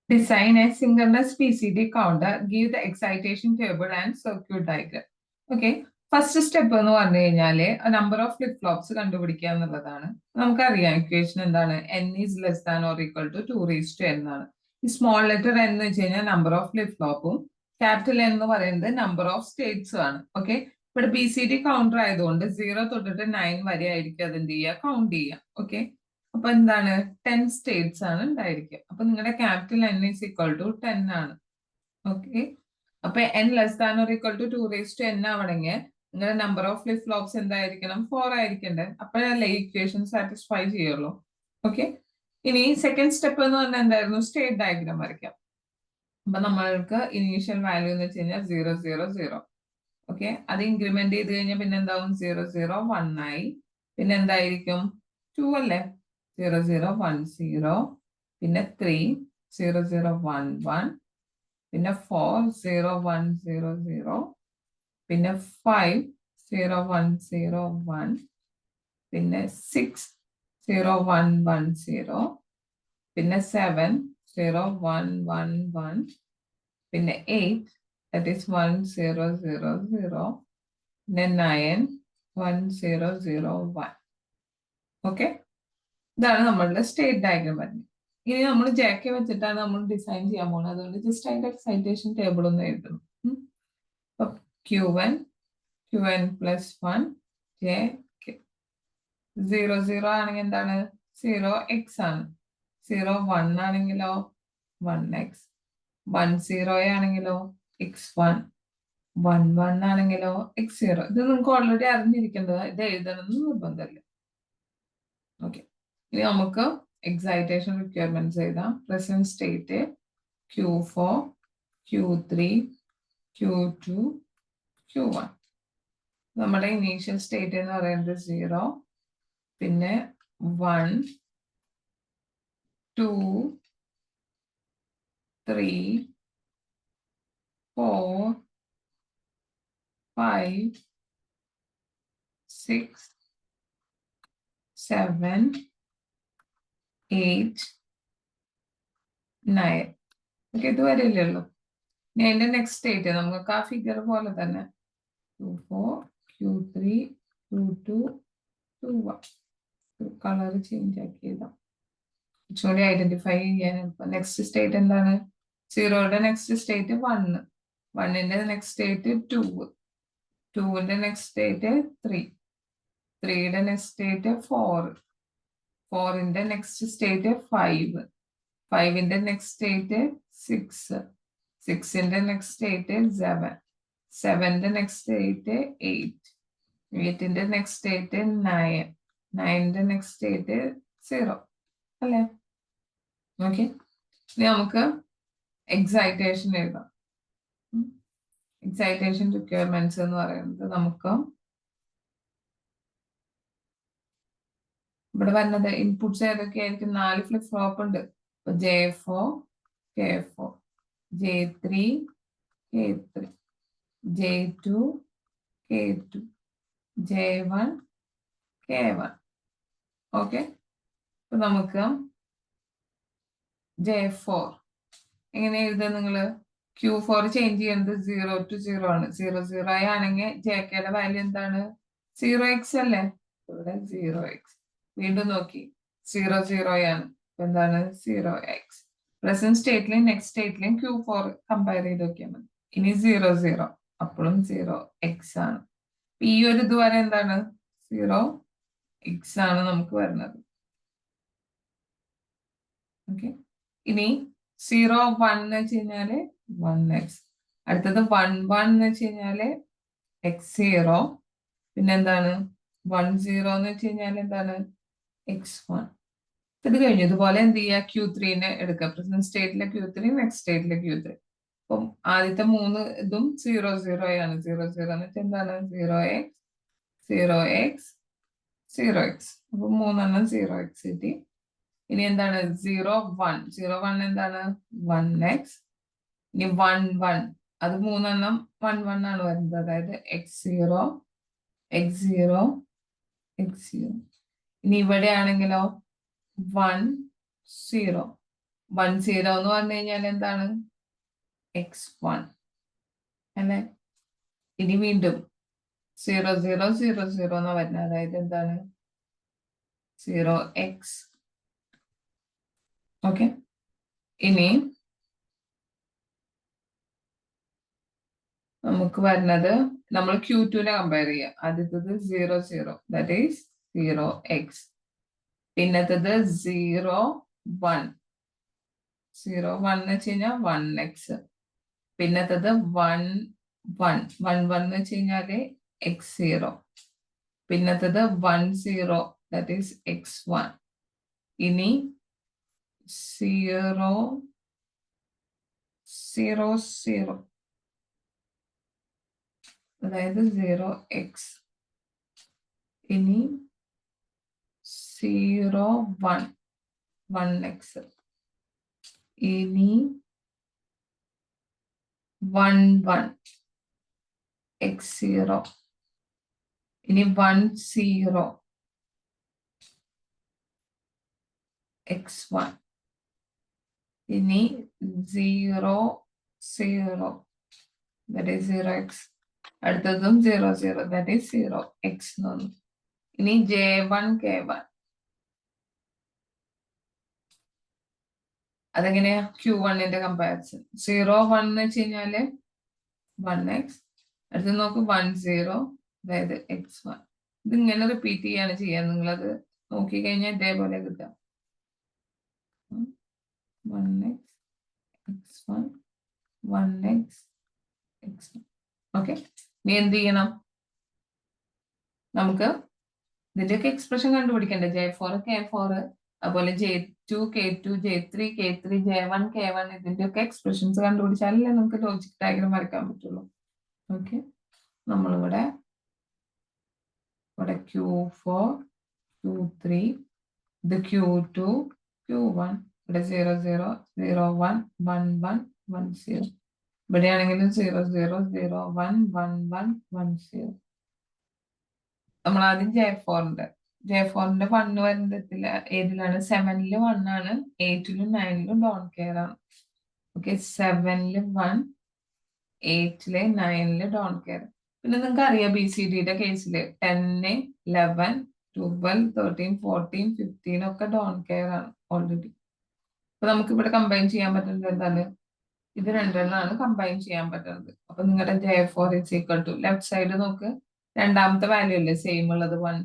Design a synchronous PCD counter, give the excitation table and circuit diagram. Okay. First step എന്ന് പറഞ്ഞു കഴിഞ്ഞാല് number of flip flops കണ്ടുപിടിക്കുക എന്നുള്ളതാണ്. നമുക്കറിയാം equation എന്താണ്, n is less than or equal to 2n ആണ്. ഈ small letter n എന്ന് വെച്ച് കഴിഞ്ഞാൽ നമ്പർ ഓഫ് ഫ്ലിപ്പ് ഫ്ലോപ്പും ക്യാപിറ്റൽ n എന്ന് പറയുന്നത് നമ്പർ ഓഫ് സ്റ്റേറ്റ്സും ആണ്. ഓക്കെ. ഇവിടെ BCD കൗണ്ടർ ആയതുകൊണ്ട് 0 തൊട്ടിട്ട് 9 വരെ ആയിരിക്കും അതെന്ത് ചെയ്യുക, കൗണ്ട് ചെയ്യുക. ഓക്കെ. അപ്പൊ എന്താണ്, 10 സ്റ്റേറ്റ്സ് ആണ് ഉണ്ടായിരിക്കുക. അപ്പൊ നിങ്ങളുടെ capital n is equal to 10 ആണ്. ഓക്കെ. അപ്പൊ n less than or equal to 2n ആവണമെങ്കിൽ നിങ്ങളുടെ നമ്പർ ഓഫ് ഫ്ലിപ്പ് ഫ്ലോപ്സ് എന്തായിരിക്കണം, 4 ആയിരിക്കണ്ടേ. അപ്പോഴല്ലേ ഈ ഇക്വേഷൻ സാറ്റിസ്ഫൈ ചെയ്യുള്ളൂ. ഓക്കെ. ഇനി സെക്കൻഡ് സ്റ്റെപ്പ് എന്ന് പറഞ്ഞാൽ എന്തായിരുന്നു, സ്റ്റേറ്റ് ഡയഗ്രാം വരയ്ക്കാം. അപ്പൊ നമ്മൾക്ക് ഇനീഷ്യൽ വാല്യൂ എന്ന് വെച്ച് കഴിഞ്ഞാൽ 0 0 0. ഓക്കെ. അത് ഇൻക്രിമെന്റ് ചെയ്ത് കഴിഞ്ഞാൽ പിന്നെ എന്താവും, 0 0 1 ആയി. പിന്നെ എന്തായിരിക്കും, 2 അല്ലേ, 0 0 1 0. പിന്നെ 3 0 0 1 1. പിന്നെ 4 0 1 0 0. പിന്നെ 5 0 1 0 1. പിന്നെ 6 0 1 1 0. പിന്നെ 7 0 1 1 1. പിന്നെ 8 that is 1 0 0 0. പിന്നെ 9 1 0 0 1. ഓക്കെ. ഇതാണ് നമ്മളുടെ സ്റ്റേറ്റ് ഡയഗ്രാം വരുന്നത്. ഇനി നമ്മൾ JK വെച്ചിട്ടാണ് നമ്മൾ ഡിസൈൻ ചെയ്യാൻ പോകുന്നത്. അതുകൊണ്ട് ജസ്റ്റ് അതിന്റെ എക്സൈറ്റേഷൻ ടേബിൾ ഒന്ന് എഴുതണം. Q1 plus 1 JK. 0 0 ആണെങ്കിൽ എന്താണ്, 0x ആണ്. 0 1 ആണെങ്കിലോ 1x. 1 0 ആണെങ്കിലോ x1. 1 1 ആണെങ്കിലോ x0. ഇത് നിങ്ങൾക്ക് ഓൾറെഡി അറിഞ്ഞിരിക്കേണ്ടത്, ഇത് എഴുതണമെന്ന് നിർബന്ധമില്ല. ഓക്കെ. ഇനി നമുക്ക് എക്സൈറ്റേഷൻ റിക്വയർമെന്റ്സ് എഴുതാം. Present state Q4 Q3 Q2 Q1. നമ്മുടെ ഇനീഷ്യൽ സ്റ്റേറ്റ് എന്ന് പറയുന്നത് 0, പിന്നെ 1 2 3 4 5 6 7 8 9. ഓക്കെ. ഇതുവരെ ഇല്ലല്ലോ. ഇനി അതിന്റെ നെക്സ്റ്റ് സ്റ്റേറ്റ് നമുക്ക് ആ ഫിഗർ പോലെ തന്നെ Q4 Q3 Q2 Q1. Colour change ആക്കിയതാ, കുറച്ചുകൂടി ഐഡന്റിഫൈ ചെയ്യാൻ. നെക്സ്റ്റ് സ്റ്റേറ്റ് എന്താണ്, 0യുടെ നെക്സ്റ്റ് സ്റ്റേറ്റ് 1, 1ന്റെ നെക്സ്റ്റ് സ്റ്റേറ്റ് 2, 2ന്റെ നെക്സ്റ്റ് സ്റ്റേറ്റ് 3, 3യുടെ നെക്സ്റ്റ് സ്റ്റേറ്റ് 4, 4ന്റെ നെക്സ്റ്റ് സ്റ്റേറ്റ് 5, 5ന്റെ നെക്സ്റ്റ് സ്റ്റേറ്റ് 6, 6ന്റെ നെക്സ്റ്റ് സ്റ്റേറ്റ് 7, 7ന്റെ നെക്സ്റ്റ് സ്റ്റേറ്റ് 8, 8ന്റെ നെക്സ്റ്റ് സ്റ്റേറ്റ് 9, 9ന്റെ നെക്സ്റ്റ് സ്റ്റേറ്റ് 0 അല്ലേ. ഓക്കെ. ഇനി നമുക്ക് എക്സൈറ്റേഷൻ എഴുതാം. എക്സൈറ്റേഷൻ റിക്വയർമെന്റ്സ് എന്ന് പറയുന്നത് നമുക്ക് ഇവിടെ വരുന്നത് ഇൻപുട്സ് ഏതൊക്കെയായിരിക്കും, 4 ഫ്ലിപ്പ് ഫ്ലോപ്പ് ഉണ്ട്. അപ്പൊ J4 K4, J3 K3, J2 K2, J1 K1. Okay. അപ്പൊ നമുക്ക് J4 എങ്ങനെ എഴുതാം, നിങ്ങള് Q4 ചേഞ്ച് ചെയ്യുന്നത് 0 to 0 ആണ്. 0 0 ആണെങ്കിൽ JKയുടെ വാല്യൂ എന്താണ്, 0x അല്ലേ. ഇവിടെ 0x. വീണ്ടും നോക്കി 0 0 ആണ്. എന്താണ്, 0x. പ്രസന്റ് സ്റ്റേറ്റിലും നെക്സ്റ്റ് സ്റ്റേറ്റിലും Q4 കമ്പയർ ചെയ്ത് നോക്കിയാൽ മതി. ഇനി 0 0, അപ്പോഴും 0x ആണ്. ഈ ഒരു ഇതുവരെ എന്താണ്, 0x ആണ് നമുക്ക് വരുന്നത്. ഓക്കെ. ഇനി 0 1 എന്ന് വെച്ച് കഴിഞ്ഞാല് 1x. അടുത്തത് 1 1 എന്ന് വെച്ച് കഴിഞ്ഞാല് x0. പിന്നെന്താണ് 1 0 എന്ന് വെച്ച് കഴിഞ്ഞാൽ എന്താണ്, x1. ഇത് കഴിഞ്ഞു. ഇതുപോലെ എന്ത് ചെയ്യുക, Q3നെ എടുക്കുക. പ്രസന്റ് സ്റ്റേറ്റിലെ Q3, നെക്സ്റ്റ് സ്റ്റേറ്റിലെ Q3. അപ്പം ആദ്യത്തെ 3 ഇതും 0 0 ആണ്. 0 0 എന്ന് വെച്ചാൽ എന്താണ്, 0x 0x 0x. അപ്പൊ 3 0x കിട്ടി. ഇനി എന്താണ്, 0 1 0 1 എന്താണ്, 1x. ഇനി 1 1, അത് 3 1 1 ആണ് വരുന്നത്. അതായത് x0 x0 x0. ഇനി ഇവിടെ ആണെങ്കിലോ 1 0 10 എന്ന് പറഞ്ഞു കഴിഞ്ഞാൽ എന്താണ്? x1 അല്ലെ? ഇനി വീണ്ടും 0 0 0 0 എന്നാ വരുന്നത്. അതായത് എന്താണ്? 0x. ഓക്കെ. ഇനി നമുക്ക് വരുന്നത് നമ്മൾ Q2നെ കമ്പയർ ചെയ്യാം. ആദ്യത്തത് 0 0 ദാറ്റ് ഈസ് 0x. പിന്നത്തത് 0 1 0 1 എന്ന് വെച്ച് കഴിഞ്ഞാൽ 1x. പിന്നത്തത് 1 1 1 1 എന്ന് വെച്ച് കഴിഞ്ഞാല് x0. പിന്നത്തത് 1 0 that is x1. ഇനി 0 0 0 അതായത് 0x. ഇനി 0 1 1x. ഇനി 1 1 x0. ഇനി 1 0 x1. ഇനി 0 0 that is 0x. അടുത്തതും 0 0 that is 0x എന്ന് വന്നു. ഇനി J1 K1 അതെങ്ങനെയാ? Q1ന്റെ കമ്പാരിസൺ. 0 1 എന്ന് വെച്ച് കഴിഞ്ഞാല് 1x. അടുത്ത് നോക്ക് 1 0 അതായത് x1. ഇതിങ്ങനെ റിപ്പീറ്റ് ചെയ്യാണ് ചെയ്യാൻ. നിങ്ങളത് നോക്കിക്കഴിഞ്ഞാൽ ഇതേപോലെ കിട്ടാം. 1x x1 1x x1. Okay. ഇനി എന്ത് ചെയ്യണം? നമുക്ക് ഇതിന്റെയൊക്കെ എക്സ്പ്രഷൻ കണ്ടുപിടിക്കണ്ടേ? J4 K4 അതുപോലെ J2 K2 J3 K3 J1 K1 ഇതിന്റെയൊക്കെ എക്സ്പ്രഷൻസ് കണ്ടുപിടിച്ചാലല്ലേ നമുക്ക് ലോജിക് ഡയഗ്രം വരയ്ക്കാൻ പറ്റുള്ളൂ. ഓക്കെ. നമ്മളിവിടെ Q4 Q3 ഇത് Q2 Q1 ഇവിടെ 0 0 0 1 1 1 1 0. ഇവിടെയാണെങ്കിലും 0 0 0 1 1 1 1 0. നമ്മൾ ആദ്യം J4ന്റെ 1 വരുന്നതിൽ ഏതിലാണ്? 7ല് 1 ആണ്, 8ലും 9ലും ഡോൺ കെയർ ആണ്. ഓക്കെ. 7ല് 1 8ല് 9ല് ഡോൺ കെയർ. പിന്നെ നിങ്ങൾക്ക് അറിയാം BCDയുടെ കേസില് 10 11 12 13 14 15 ഒക്കെ ഡോൺ കെയർ ആണ് ഓൾറെഡി. അപ്പൊ നമുക്ക് ഇവിടെ കമ്പൈൻ ചെയ്യാൻ പറ്റുന്നത് എന്താണ്? ഇത് രണ്ടെണ്ണമാണ് കമ്പൈൻ ചെയ്യാൻ പറ്റുന്നത്. അപ്പൊ നിങ്ങളുടെ J4 is equal to left side നോക്ക്. രണ്ടാമത്തെ വാല്യൂ അല്ലേ സെയിം ഉള്ളത്? 1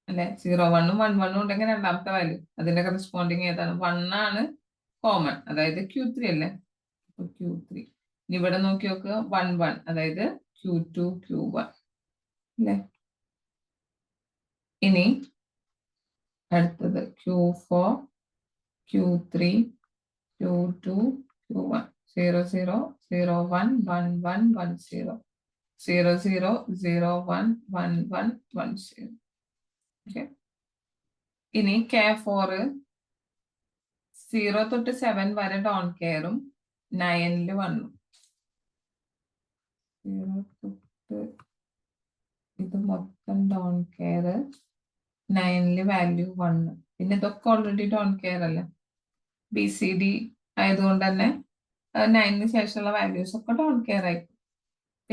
അല്ലെ? 0 1 ഉം 1 1 ഉണ്ടെങ്കിൽ രണ്ടാമത്തെ വാല്യൂ അതിന്റെ കറസ്പോണ്ടിങ് ഏതാണ്? 1 ആണ് കോമൺ, അതായത് Q3 അല്ലേ? Q3. ഇനി ഇവിടെ നോക്കി നോക്കുക 1 1 അതായത് Q2 Q1 അല്ലേ? ഇനി അടുത്തത് Q4 Q3 Q2 Q1 0 0 0 1 1 1 1 0 0 0 0 1 1 1 1 0. Okay. ഇനി K4 0 തൊട്ട് 7 വരെ ഡോൺ കെയറും 9ല് 1 ഉം. 0 തൊട്ട് ഇത് മൊത്തം ഡോൺ കെയർ, 9ല് വാല്യൂ 1. പിന്നെ ഇതൊക്കെ ഓൾറെഡി ഡോൺ കെയർ അല്ലേ? BCD ആയതുകൊണ്ട് തന്നെ 9ന് ശേഷമുള്ള വാല്യൂസ് ഒക്കെ ഡോൺ കെയർ ആയിരിക്കും.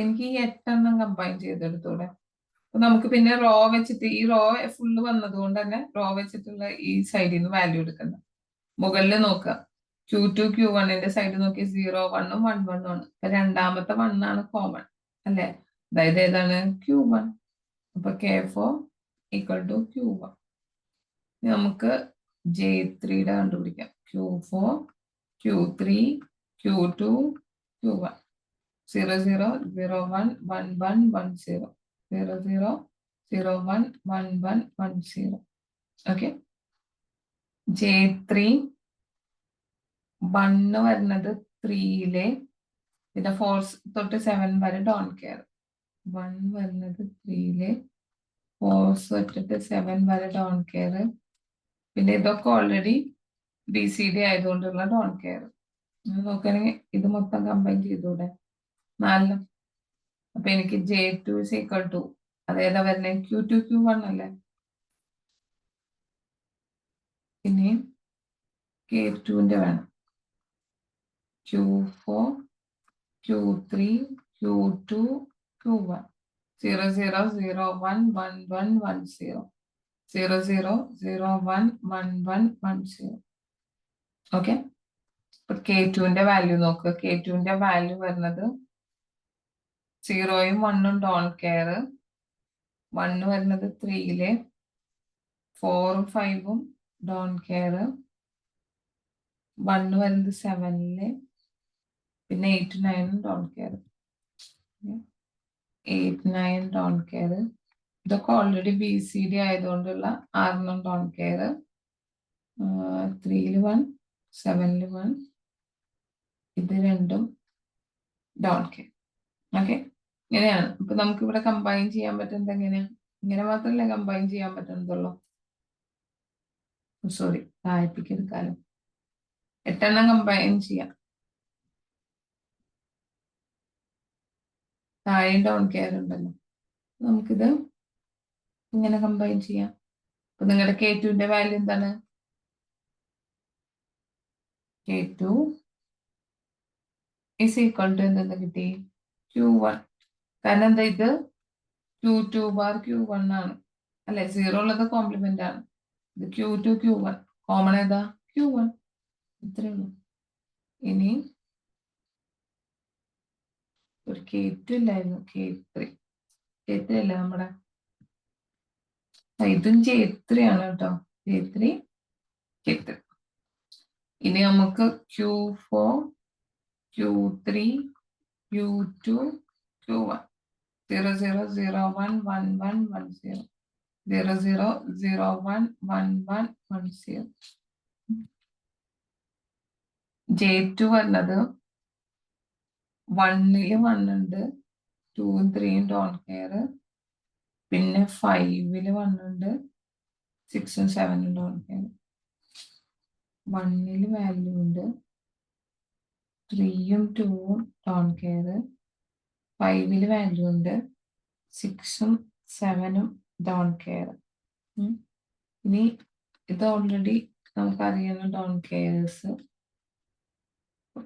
എനിക്ക് ഈ 8 കമ്പൈൻ ചെയ്തെടുത്തൂടെ? അപ്പൊ നമുക്ക് പിന്നെ റോ വെച്ചിട്ട് ഈ റോ ഫുള്ള് വന്നത് കൊണ്ട് തന്നെ റോ വെച്ചിട്ടുള്ള ഈ സൈഡിൽ നിന്ന് വാല്യൂ എടുക്കണം. മുകളിൽ നോക്കുക Q2 Q1ന്റെ സൈഡ് നോക്കി 0 1 ഉം 1 1 ആണ്. അപ്പൊ രണ്ടാമത്തെ 1 ആണ് കോമൺ അല്ലെ? അതായത് ഏതാണ്? Q1. അപ്പൊ K4 ഈക്വൽ ടു Q1. നമുക്ക് J3യുടെ കണ്ടുപിടിക്കാം. Q4 Q3 Q2 Q1 0 0 0 1 1 1 1 0 0 0 0 1 1 1 1 0. Okay. J3 1 വരുന്നത് 3ലെ പിന്നെ 4 തൊട്ട് 7 വരെ ഡോൺ കെയർ. 1 വരുന്നത് 3ലെ 4 തൊട്ടിട്ട് 7 വരെ ഡോൺ കെയർ. പിന്നെ ഇതൊക്കെ ഓൾറെഡി BCD ആയതുകൊണ്ടുള്ള ഡോൺ കെയർ. നോക്കുകയാണെങ്കിൽ ഇത് മൊത്തം കമ്പൈൻ ചെയ്തൂടെ? 4. അപ്പൊ എനിക്ക് J2 is equal to അതേതാ വരുന്നത്? Q2 Q1 അല്ലേ? ഇനി K2ന്റെ വേണം. Q4, Q3, Q2, Q1. 0, 0, 0, 1, 1, 1, 1, 0. 0, 0, 0, 1, 1, 1, 1, 0. Okay. ഇപ്പൊ K2ന്റെ വാല്യൂ നോക്കുക. K2ന്റെ വാല്യൂ വരുന്നത് 0യും 1ഉം ഡോണ്ട് കെയർ. 1 വരുന്നത് 3യില്, 4ഉം 5ഉം ഡോണ്ട് കെയർ. 1 വരുന്നത് 7ല്, പിന്നെ 8, 9ഉം ഡോണ്ട് കെയർ. 8, 9 don't care. ഇതൊക്കെ ഓൾറെഡി BCD ആയതുകൊണ്ടുള്ള 6 ഡോണ്ട് കെയർ. 3ല് 1, 7ല് 1, ഇത് രണ്ടും ഡോണ്ട് കെയർ. ഓക്കെ, ഇങ്ങനെയാണ്. ഇപ്പൊ നമുക്ക് ഇവിടെ കമ്പൈൻ ചെയ്യാൻ പറ്റുന്നത് എങ്ങനെയാ? ഇങ്ങനെ മാത്രമല്ലേ കമ്പൈൻ ചെയ്യാൻ പറ്റുന്നതുള്ളൂ. സോറി, താഴത്തേക്ക് എടുക്കാലോ. 8 കമ്പൈൻ ചെയ്യാം. താഴെ ഡോണ്ട് കെയർ ഉണ്ടല്ലോ. നമുക്കിത് ഇങ്ങനെ കമ്പൈൻ ചെയ്യാം. അപ്പൊ നിങ്ങളുടെ K2ന്റെ വാല്യൂ എന്താണ്? K2 is equal to എന്തെന്ന് കിട്ടി? Q1. കാരണം എന്താ, ഇത് Q2 ബാർ Q1 ആണ് അല്ലെ? 0 ഉള്ളത് കോംപ്ലിമെന്റ് ആണ്. ഇത് Q2 Q1, കോമൺ ഏതാ? Q1. ഇത്രയേ ഉള്ളൂ. ഇനി ഒരു K2 ഇല്ലായിരുന്നു, K3 അല്ലേ നമ്മുടെ? ഇതും J3 ആണ് കേട്ടോ. J3, K3. ഇനി നമുക്ക് Q4, Q3, Q2, Q1. 0, 0, 0, 1, 1, 1, 1, 0. 0, 0, 0, 1, 1, 1, 1, 0. J2 വരുന്നത് 1ല് 1 ഉണ്ട്, 2ഉം 3ഉം ഡോണ്ട് കെയർ. പിന്നെ 5ല് 1 ഉണ്ട്, 6ഉം 7ഉം ഡോണ്ട് കെയർ. 1ല് വാല്യൂ ഉണ്ട്, 3ഉം 2ഉം ഡോണ്ട് കെയർ. 5ല് വാല്യൂ ഉണ്ട്, 6ഉം 7ഉം ഡോണ്ട് കെയർ. ഇനി ഇത് ഓൾറെഡി നമുക്കറിയുന്ന ഡോണ്ട് കെയർസ്.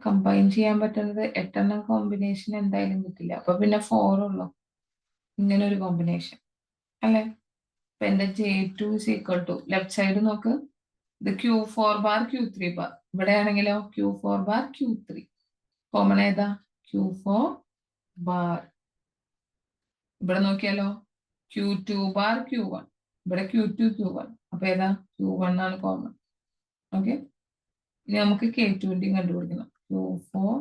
കമ്പൈൻ ചെയ്യാൻ പറ്റുന്നത് 8 കോമ്പിനേഷൻ എന്തായാലും കിട്ടില്ല. അപ്പൊ പിന്നെ 4 ഉള്ളു ഇങ്ങനെ ഒരു കോമ്പിനേഷൻ അല്ലെ? അപ്പൊ എന്റെ J2 is equal to left side നോക്ക്. ഇത് Q4 ബാർ Q3 ബാർ. ഇവിടെ ആണെങ്കിലോ Q4 ബാർ Q3. കോമൺ ഏതാ? Q4 bar. ഇവിടെ നോക്കിയാലോ Q2 ബാർ Q1. ഇവിടെ Q2 Q1. അപ്പൊ ഏതാ? Q1 ആണ് കോമൺ. ഓക്കെ, ഇനി നമുക്ക് K2ന്റെയും കണ്ടുപിടിക്കണം. Q4,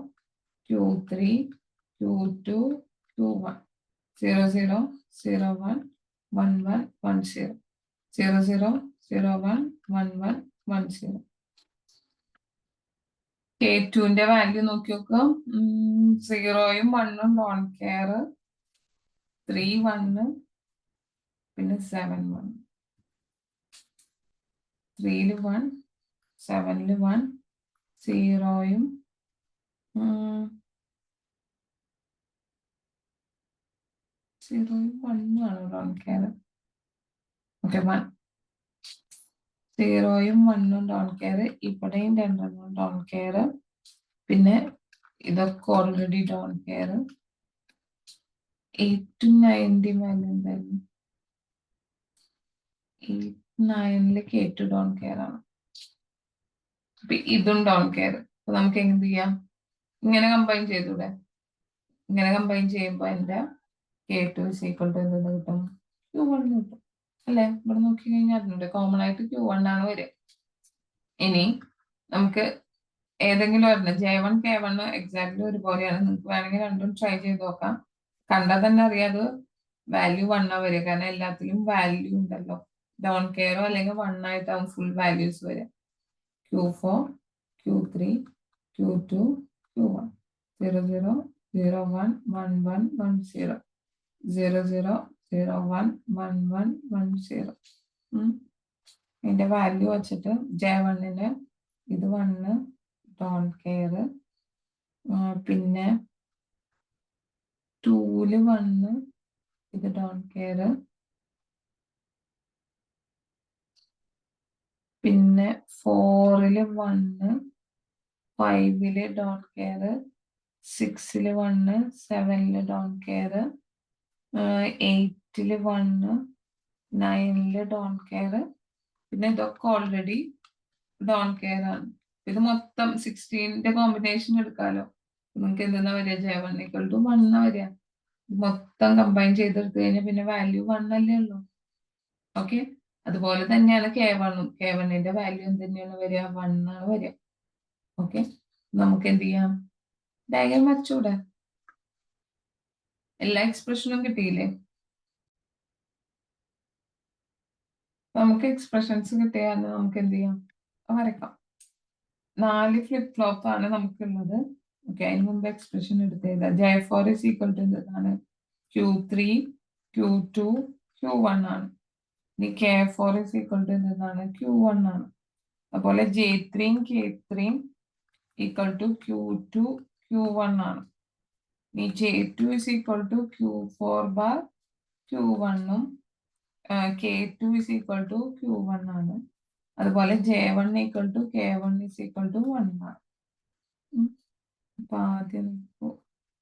Q3, Q2, Q1. 0, 0, 0, 1, 1, 1, 1, 0. 0, 0, 0, 1, 1, 1, 1, 0. K2ന്റെ value നോക്കി നോക്കുക. 0യും 1ഉം ഡോണ്ട് കെയർ. 3, 1, പിന്നെ 7, 1. 3ല് 1, 7ല് 1, 0യും 1ഉം ആണ് ഡോണ്ട് കെയർ. ഓക്കെ, 1. 0യും 1ഉം ഡോണ്ട് കെയർ. ഇവിടെയും 2 ഡോണ്ട് കെയർ. പിന്നെ ഇതൊക്കെ ഓൾറെഡി ഡോണ്ട് കെയർ. 8ഉം 9ന്റെയും വാല്യൂ എന്തായിരുന്നു? 8, 9ല് K2 ഡോണ്ട് കെയർ ആണ്. അപ്പൊ ഇതും ഡോണ്ട് കെയർ. അപ്പൊ നമുക്ക് എന്ത് ചെയ്യാം? ഇങ്ങനെ കമ്പൈൻ ചെയ്തൂടെ? ഇങ്ങനെ കമ്പൈൻ ചെയ്യുമ്പോ എന്റെ K2 is equal to എന്തെന്ന് കിട്ടും? Q1 കിട്ടും അല്ലെ? ഇവിടെ നോക്കി കഴിഞ്ഞാൽ അറിഞ്ഞൂടെ, കോമൺ ആയിട്ട് Q1 ആണ് വരിക. ഇനി നമുക്ക് ഏതെങ്കിലും ഒരെണ്ണം J1, K1 എക്സാക്ട്ലി ഒരുപോലെയാണ്. നിങ്ങൾക്ക് വേണമെങ്കിൽ രണ്ടും ട്രൈ ചെയ്ത് നോക്കാം. കണ്ടാൽ തന്നെ അറിയാതെ വാല്യൂ 1 വരിക, കാരണം എല്ലാത്തിലും വാല്യൂ ഉണ്ടല്ലോ. ഡോൺ കെയറോ അല്ലെങ്കിൽ 1 ആയിട്ടാവും ഫുൾ വാല്യൂസ് വരിക. Q4, Q3, Q2, Q1. 0, 0, 0, 1, 1, 1, 1, 0. 0, 0, 0, 1, 1, 1, 1, 0. ഇതിന്റെ വാല്യൂ വെച്ചിട്ട് J1ന് ഇത് 1 ഡോണ്ട് കെയർ. പിന്നെ 2ല് 1 ഇത് ഡോണ്ട് കെയർ. പിന്നെ 4-ല് 1, 5-ല് ഡോണ്ട് കെയർ, 6-ല് 1, 7-ല് ഡോണ്ട് കെയർ, 8-ല് 1, 9-ല് ഡോണ്ട് കെയർ. പിന്നെ ഇതൊക്കെ ഓൾറെഡി ഡോണ്ട് കെയർ ആണ്. ഇത് മൊത്തം 16ന്റെ കോമ്പിനേഷൻ എടുക്കാലോ. നമുക്ക് എന്തെന്നാ വരിക, J1 = 1 വരിക. മൊത്തം കമ്പൈൻ ചെയ്തെടുത്തു കഴിഞ്ഞാൽ പിന്നെ വാല്യൂ 1 അല്ലേ ഉള്ളൂ. ഓക്കെ, അതുപോലെ തന്നെയാണ് K1ഉം. K1ന്റെ വാല്യൂ എന്ത് തന്നെയാണ് വരിക, 1 ആണ് വരിക. ഓക്കെ, നമുക്ക് എന്ത് ചെയ്യാം, ഡയഗ്രം വരച്ചൂടെ? എല്ലാ എക്സ്പ്രഷനും കിട്ടിയില്ലേ? നമുക്ക് എക്സ്പ്രഷൻസ് കിട്ടിയാൽ നമുക്ക് എന്ത് ചെയ്യാം, വരക്കാം. 4 ഫ്ലിപ്പ് ഫ്ലോപ്പ് ആണ് നമുക്കുള്ളത്. ഓക്കെ, അതിന് മുമ്പ് എക്സ്പ്രഷൻ എടുത്തേതാ. J4 = എന്താണ്, Q3, Q2, Q1 ആണ്. ഇനി K4 = എന്താണ്, Q1 ആണ്. അതുപോലെ J3യും K3യും = Q2, Q1 ആണ്. ഇനി J2 = Q4 bar Q1ഉം K2 = Q1 ആണ്. അതുപോലെ J1 = K1 = 1 ആണ്. അപ്പൊ ആദ്യം നമുക്ക്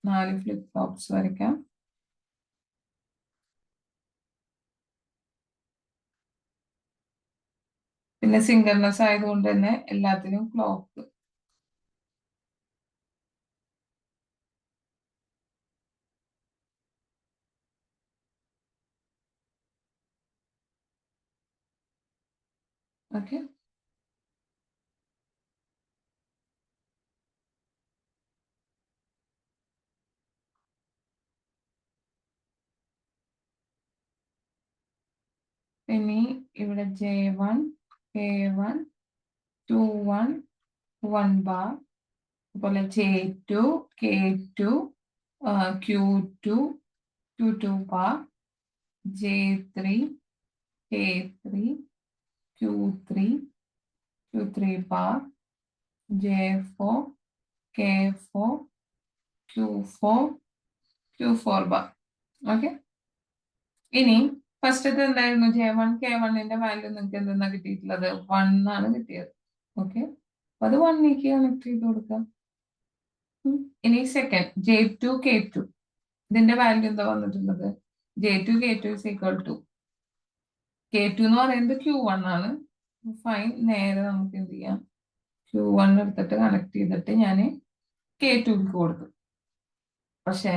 4 ഫ്ലിപ്പ് ഫ്ലോപ്സ് വരയ്ക്കാം. പിന്നെ സിങ്കർണസ് ആയതുകൊണ്ട് തന്നെ എല്ലാത്തിനും ക്ലോക്ക്. ഓക്കെ, ഇനി ഇവിടെ J1, K1, 2-1, 1 bar. അതുപോലെ J2, K2, Q2, Q2 bar. J3, K3, Q3, Q3 bar. J4, K4, Q4, Q4 bar. Okay, ഇനി ഫസ്റ്റത്തെ എന്തായിരുന്നു, J1, K1ന്റെ വാല്യൂ നിങ്ങൾക്ക് എന്തെന്നാ കിട്ടിയിട്ടുള്ളത്, 1 ആണ് കിട്ടിയത്. ഓക്കെ, അപ്പൊ അത് 1ലേക്ക് കണക്ട് ചെയ്ത് കൊടുക്കാം. ഇനി സെക്കൻഡ് J2, K2, ഇതിന്റെ വാല്യൂ എന്താ വന്നിട്ടുള്ളത്, J2, K2 = K2 എന്ന് പറയുന്നത് Q1 ആണ്. ഫൈൻ, നേരെ നമുക്ക് എന്ത് ചെയ്യാം, Q1 എടുത്തിട്ട് കണക്ട് ചെയ്തിട്ട് ഞാൻ K2ക്ക് കൊടുത്തു. പക്ഷേ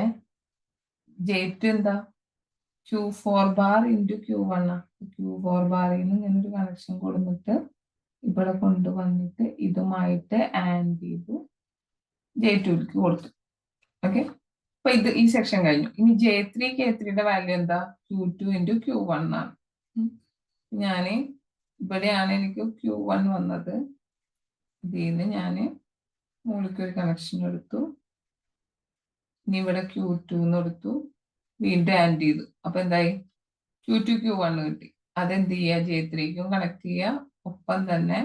J2 എന്താ, Q4 bar × Q1 ആണ്. Q4 ബാറിൽ നിന്ന് ഞാനൊരു കണക്ഷൻ കൊടുത്തിട്ട് ഇവിടെ കൊണ്ടുവന്നിട്ട് ഇതുമായിട്ട് ആഡ് ചെയ്തു J2ക്ക് കൊടുത്തു. ഓക്കെ, അപ്പൊ ഈ സെക്ഷൻ കഴിഞ്ഞു. ഇനി J3, K3യുടെ വാല്യൂ എന്താ, Q2 × Q1 ആണ്. ഞാന് ഇവിടെയാണ് എനിക്ക് Q1 വന്നത്. ഇതിൽ നിന്ന് ഞാൻ മുകളിലേക്ക് ഒരു കണക്ഷൻ എടുത്തു. ഇനി ഇവിടെ Q2 എടുത്തു, വീണ്ടും ആഡ് ചെയ്തു. അപ്പൊ എന്തായി, Q2, Q1 കിട്ടി. അതെന്ത് ചെയ്യുക, J3ക്കും കണക്ട് ചെയ്യുക, ഒപ്പം തന്നെ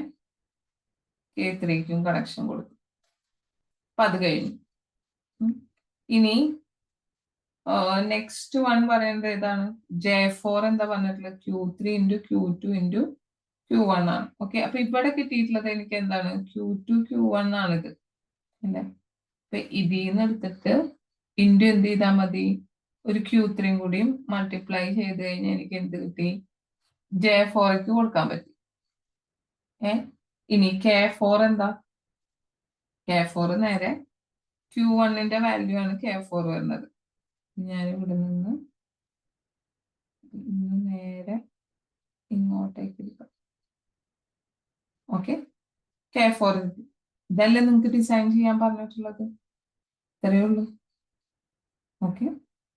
K3ക്കും കണക്ഷൻ കൊടുക്കും. അപ്പൊ അത് കഴിഞ്ഞു. ഇനി നെക്സ്റ്റ് വൺ പറയുന്നത് ഏതാണ്, J4 എന്താ പറഞ്ഞിട്ടുള്ളത്, Q3 × Q2 × Q1 ആണ്. ഓക്കെ, അപ്പൊ ഇവിടെ കിട്ടിയിട്ടുള്ളത് എനിക്ക് എന്താണ്, Q2, Q1 ആണിത് അല്ലേ. അപ്പൊ ഇതിൽ നിന്ന് എടുത്തിട്ട് എന്ത് ചെയ്താൽ മതി, ഒരു Q3 കൂടിയും മൾട്ടിപ്ലൈ ചെയ്ത് കഴിഞ്ഞാൽ എനിക്ക് എന്ത് കിട്ടി, J4ക്ക് കൊടുക്കാൻ പറ്റി. ഇനി K4 എന്താ, K4 നേരെ Q1ന്റെ വാല്യൂ ആണ് K4 വരുന്നത്. ഞാൻ ഇവിടെ നിന്ന് നേരെ ഇങ്ങോട്ടേക്ക് എടുക്കാം. ഓക്കെ, K4 ഇതല്ലേ നിങ്ങൾക്ക് ഡിസൈൻ ചെയ്യാൻ പറഞ്ഞിട്ടുള്ളത്, ഇത്രയേ ഉള്ളൂ. ഓക്കെ.